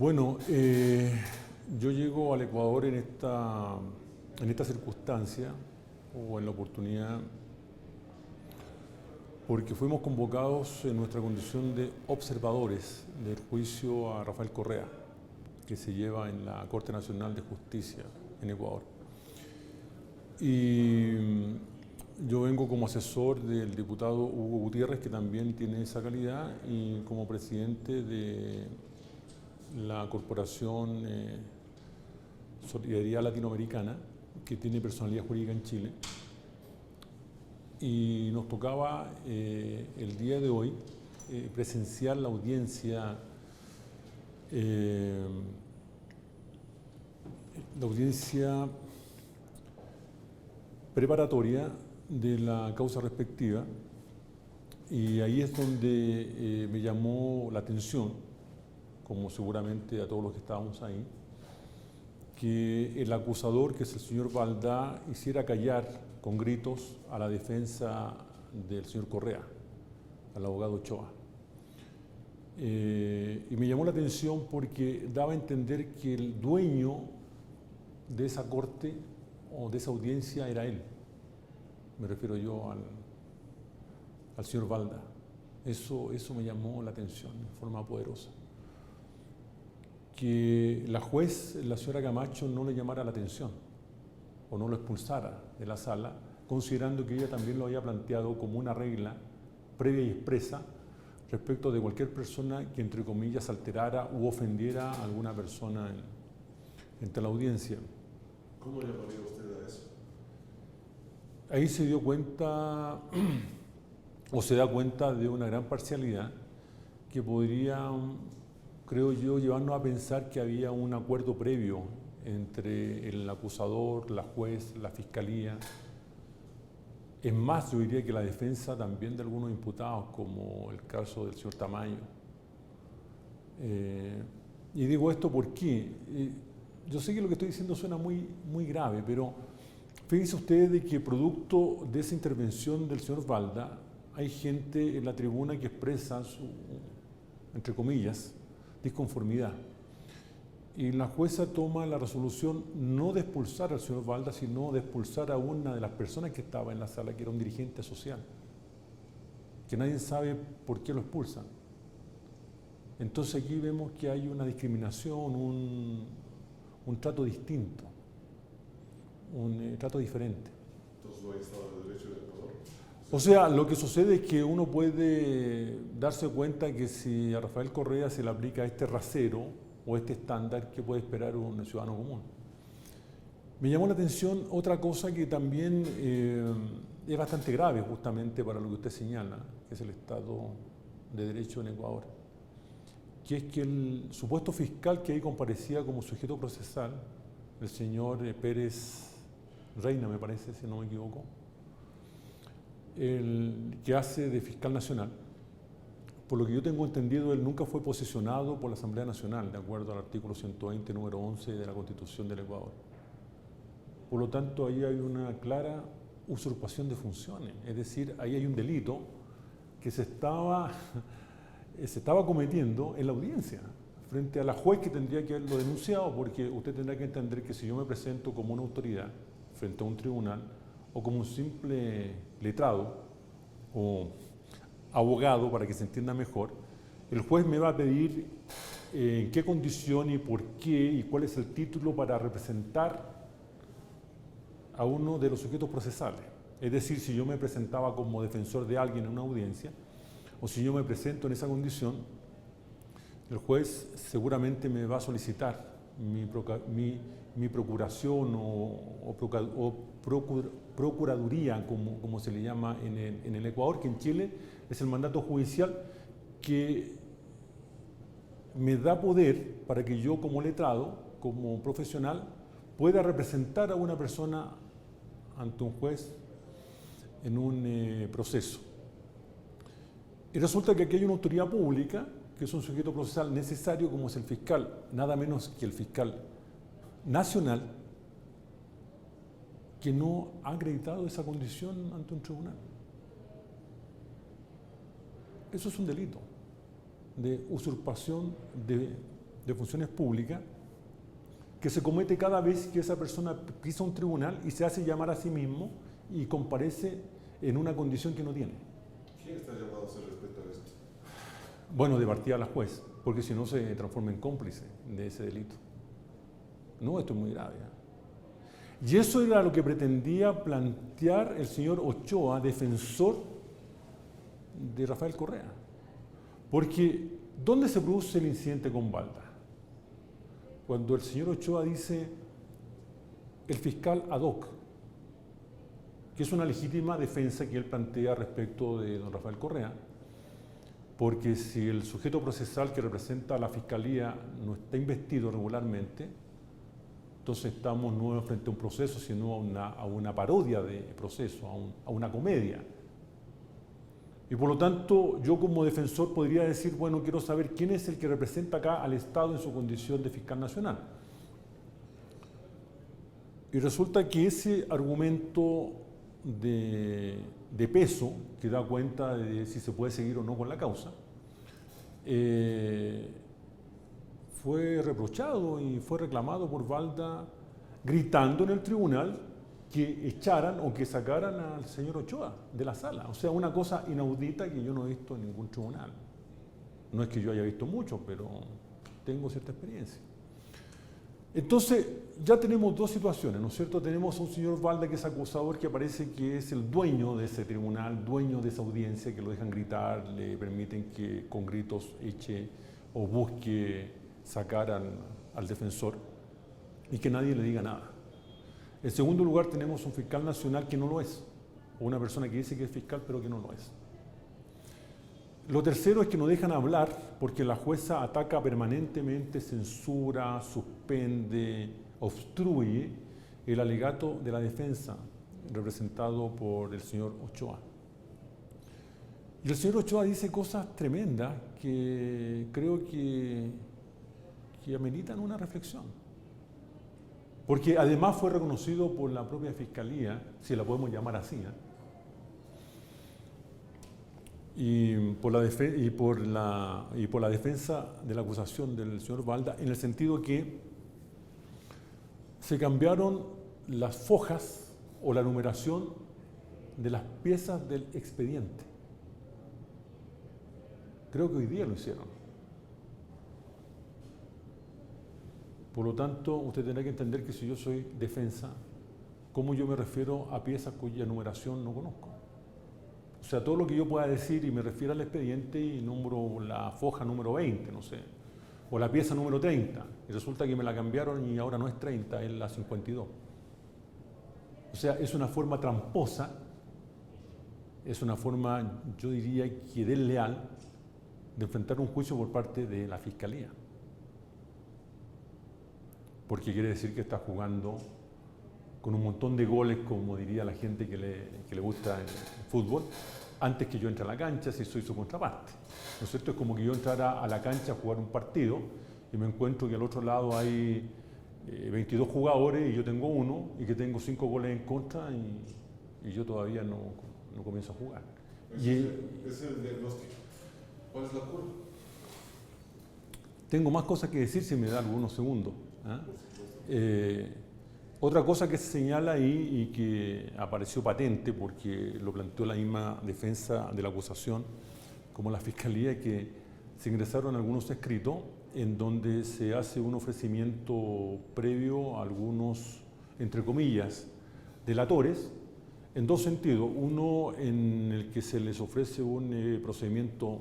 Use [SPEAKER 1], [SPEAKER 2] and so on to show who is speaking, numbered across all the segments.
[SPEAKER 1] Bueno, yo llego al Ecuador en esta circunstancia o en la oportunidad porque fuimos convocados en nuestra condición de observadores del juicio a Rafael Correa, que se lleva en la Corte Nacional de Justicia en Ecuador. Y yo vengo como asesor del diputado Hugo Gutiérrez, que también tiene esa calidad, y como presidente de la Corporación Solidaridad Latinoamericana, que tiene personalidad jurídica en Chile. Y nos tocaba el día de hoy presenciar la audiencia preparatoria de la causa respectiva, y ahí es donde me llamó la atención, como seguramente a todos los que estábamos ahí, que el acusador, que es el señor Valdá, hiciera callar con gritos a la defensa del señor Correa, al abogado Ochoa. Y me llamó la atención porque daba a entender que el dueño de esa corte o de esa audiencia era él. Me refiero yo al señor Valdá. Eso me llamó la atención de forma poderosa. Que la juez, la señora Camacho, no le llamara la atención o no lo expulsara de la sala, considerando que ella también lo había planteado como una regla previa y expresa respecto de cualquier persona que, entre comillas, alterara u ofendiera a alguna persona entre la audiencia.
[SPEAKER 2] ¿Cómo llamaría usted a eso?
[SPEAKER 1] Ahí se dio cuenta, o se da cuenta de una gran parcialidad que podría, creo yo, llevarnos a pensar que había un acuerdo previo entre el acusador, la juez, la fiscalía. Es más, yo diría que la defensa también de algunos imputados, como el caso del señor Tamayo. Y digo esto porque yo sé que lo que estoy diciendo suena muy grave, pero fíjense ustedes de que producto de esa intervención del señor Valdá, hay gente en la tribuna que expresa su, entre comillas, disconformidad. Y la jueza toma la resolución no de expulsar al señor Valdá, sino de expulsar a una de las personas que estaba en la sala, que era un dirigente social, que nadie sabe por qué lo expulsan. Entonces aquí vemos que hay una discriminación, un trato distinto, un trato diferente.
[SPEAKER 2] Entonces no hay Estado de Derecho en Ecuador.
[SPEAKER 1] O sea, lo que sucede es que uno puede darse cuenta que si a Rafael Correa se le aplica este rasero o este estándar, ¿qué puede esperar un ciudadano común? Me llamó la atención otra cosa que también es bastante grave justamente para lo que usted señala, que es el Estado de Derecho en Ecuador, que es que el supuesto fiscal que ahí comparecía como sujeto procesal, el señor Pérez Reina, me parece, si no me equivoco, el que hace de fiscal nacional, por lo que yo tengo entendido, él nunca fue posesionado por la Asamblea Nacional, de acuerdo al artículo 120, número 11 de la Constitución del Ecuador. Por lo tanto, ahí hay una clara usurpación de funciones, es decir, ahí hay un delito que se estaba cometiendo en la audiencia, frente a la juez que tendría que haberlo denunciado, porque usted tendrá que entender que si yo me presento como una autoridad frente a un tribunal, o como un simple letrado, o abogado, para que se entienda mejor, el juez me va a pedir en qué condición y por qué y cuál es el título para representar a uno de los sujetos procesales. Es decir, si yo me presentaba como defensor de alguien en una audiencia, o si yo me presento en esa condición, el juez seguramente me va a solicitar mi procuración o procuraduría, como se le llama en el Ecuador, que en Chile es el mandato judicial que me da poder para que yo como letrado, como profesional, pueda representar a una persona ante un juez en un proceso. Y resulta que aquí hay una autoridad pública que es un sujeto procesal necesario, como es el fiscal, nada menos que el fiscal nacional, que no ha acreditado esa condición ante un tribunal. Eso es un delito de usurpación de de funciones públicas que se comete cada vez que esa persona pisa un tribunal y se hace llamar a sí mismo y comparece en una condición que no tiene.
[SPEAKER 2] ¿Quién está llamado a hacer respecto a esto?
[SPEAKER 1] Bueno, de partida la juez, porque si no se transforma en cómplice de ese delito. No, esto es muy grave. Y eso era lo que pretendía plantear el señor Ochoa, defensor de Rafael Correa. Porque, ¿dónde se produce el incidente con Balda? Cuando el señor Ochoa dice el fiscal ad hoc, que es una legítima defensa que él plantea respecto de don Rafael Correa, porque si el sujeto procesal que representa a la fiscalía no está investido regularmente, entonces estamos no frente a un proceso, sino a una parodia de proceso, a una comedia. Y por lo tanto, yo como defensor podría decir, bueno, quiero saber quién es el que representa acá al Estado en su condición de fiscal nacional. Y resulta que ese argumento de peso, que da cuenta de si se puede seguir o no con la causa, fue reprochado y fue reclamado por Balda gritando en el tribunal que echaran o que sacaran al señor Ochoa de la sala. O sea, una cosa inaudita que yo no he visto en ningún tribunal. No es que yo haya visto mucho, pero tengo cierta experiencia. Entonces, ya tenemos dos situaciones, ¿no es cierto? Tenemos a un señor Balda que es acusador, que parece que es el dueño de ese tribunal, dueño de esa audiencia, que lo dejan gritar, le permiten que con gritos eche o busque sacar al defensor y que nadie le diga nada. En segundo lugar, tenemos un fiscal nacional que no lo es, o una persona que dice que es fiscal pero que no lo es. Lo tercero es que no dejan hablar porque la jueza ataca permanentemente, censura, suspende, obstruye el alegato de la defensa representado por el señor Ochoa. Y el señor Ochoa dice cosas tremendas que creo que ameritan una reflexión. Porque además fue reconocido por la propia Fiscalía, si la podemos llamar así, y por la defensa de la acusación del señor Balda, en el sentido que se cambiaron las fojas o la numeración de las piezas del expediente. Creo que hoy día lo hicieron. Por lo tanto, usted tendrá que entender que si yo soy defensa, ¿cómo yo me refiero a piezas cuya numeración no conozco? O sea, todo lo que yo pueda decir y me refiero al expediente y nombro la foja número 20, no sé, o la pieza número 30, y resulta que me la cambiaron y ahora no es 30, es la 52. O sea, es una forma tramposa, es una forma, yo diría que desleal, de enfrentar un juicio por parte de la Fiscalía. Porque quiere decir que está jugando con un montón de goles, como diría la gente que le gusta el fútbol, antes que yo entre a la cancha, si soy su contraparte. ¿No es cierto? Es como que yo entrara a la cancha a jugar un partido y me encuentro que al otro lado hay 22 jugadores y yo tengo uno, y que tengo 5 goles en contra y yo todavía no comienzo a jugar.
[SPEAKER 2] Ese es el diagnóstico. ¿Cuál es la cura?
[SPEAKER 1] Tengo más cosas que decir si me da algunos segundos. Otra cosa que se señala ahí y que apareció patente porque lo planteó la misma defensa de la acusación como la Fiscalía, es que se ingresaron algunos escritos en donde se hace un ofrecimiento previo a algunos, entre comillas, delatores, en dos sentidos. Uno, en el que se les ofrece un procedimiento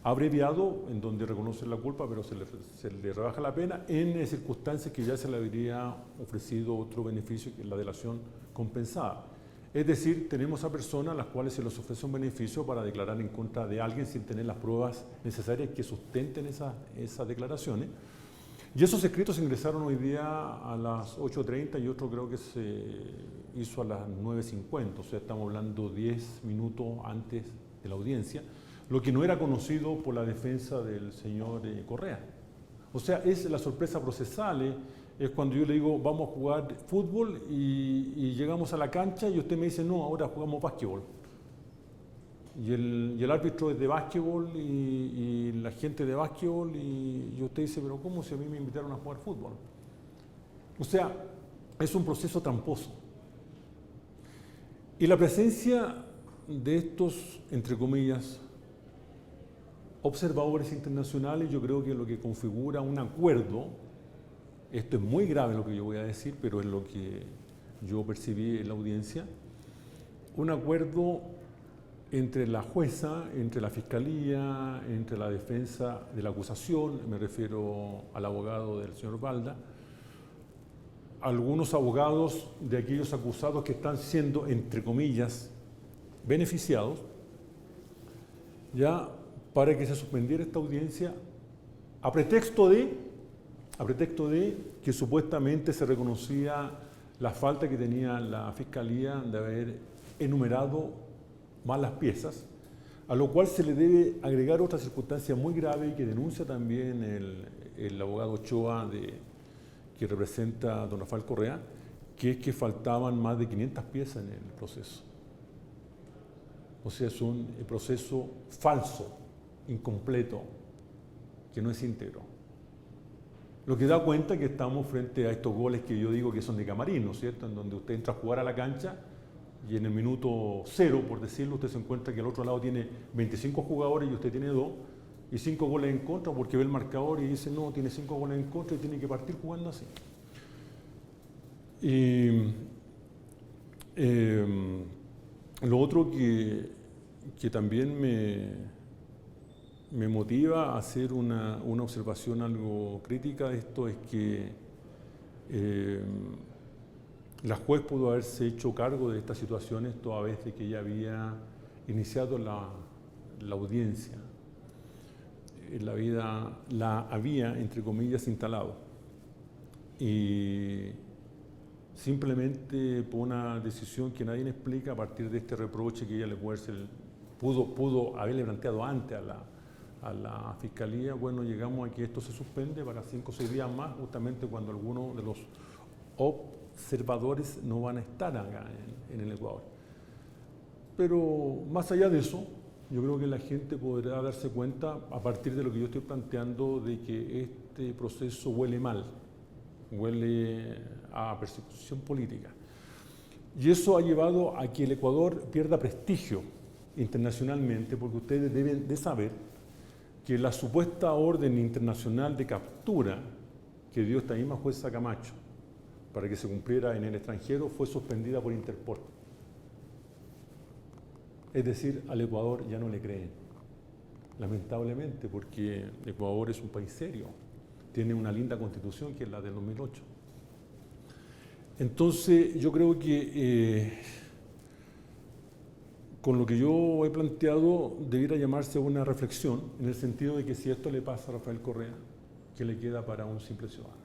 [SPEAKER 1] abreviado, en donde reconocen la culpa, pero se le rebaja la pena, en circunstancias que ya se le habría ofrecido otro beneficio, que es la delación compensada. Es decir, tenemos a personas a las cuales se les ofrece un beneficio para declarar en contra de alguien sin tener las pruebas necesarias que sustenten esas declaraciones. Y esos escritos se ingresaron hoy día a las 8:30 y otro creo que se hizo a las 9:50, o sea, estamos hablando 10 minutos antes de la audiencia, lo que no era conocido por la defensa del señor Correa. O sea, es la sorpresa procesal, es cuando yo le digo vamos a jugar fútbol y llegamos a la cancha y usted me dice no, ahora jugamos básquetbol. y el árbitro es de básquetbol y la gente de básquetbol y usted dice, pero ¿cómo si a mí me invitaron a jugar fútbol? O sea, es un proceso tramposo. Y la presencia de estos, entre comillas, observadores internacionales, yo creo que lo que configura un acuerdo, esto es muy grave lo que yo voy a decir, pero es lo que yo percibí en la audiencia, un acuerdo entre la jueza, entre la fiscalía, entre la defensa de la acusación, me refiero al abogado del señor Balda, algunos abogados de aquellos acusados que están siendo, entre comillas, beneficiados, ya para que se suspendiera esta audiencia a pretexto de que supuestamente se reconocía la falta que tenía la fiscalía de haber enumerado mal las piezas, a lo cual se le debe agregar otra circunstancia muy grave y que denuncia también el abogado Ochoa que representa a don Rafael Correa, que es que faltaban más de 500 piezas en el proceso. O sea, es un proceso falso, incompleto, que no es íntegro. Lo que da cuenta que estamos frente a estos goles que yo digo que son de camarín, ¿no es cierto? En donde usted entra a jugar a la cancha y en el minuto 0, por decirlo, usted se encuentra que el otro lado tiene 25 jugadores y usted tiene 2 y 5 goles en contra porque ve el marcador y dice, no, tiene 5 goles en contra y tiene que partir jugando así. Y lo otro que también me motiva a hacer una observación algo crítica de esto es que la juez pudo haberse hecho cargo de estas situaciones toda vez de que ella había iniciado la audiencia. La había, entre comillas, instalado. Y simplemente por una decisión que nadie le explica a partir de este reproche que ella le pudo haberle planteado antes a la fiscalía, bueno, llegamos a que esto se suspende para 5 o 6 días más, justamente cuando algunos de los observadores no van a estar acá en el Ecuador. Pero más allá de eso, yo creo que la gente podrá darse cuenta, a partir de lo que yo estoy planteando, de que este proceso huele mal, huele a persecución política. Y eso ha llevado a que el Ecuador pierda prestigio internacionalmente, porque ustedes deben de saber que la supuesta orden internacional de captura que dio esta misma jueza Camacho para que se cumpliera en el extranjero fue suspendida por Interpol. Es decir, al Ecuador ya no le creen, lamentablemente, porque Ecuador es un país serio, tiene una linda constitución que es la del 2008. Entonces, yo creo que con lo que yo he planteado debiera llamarse una reflexión, en el sentido de que si esto le pasa a Rafael Correa, ¿qué le queda para un simple ciudadano?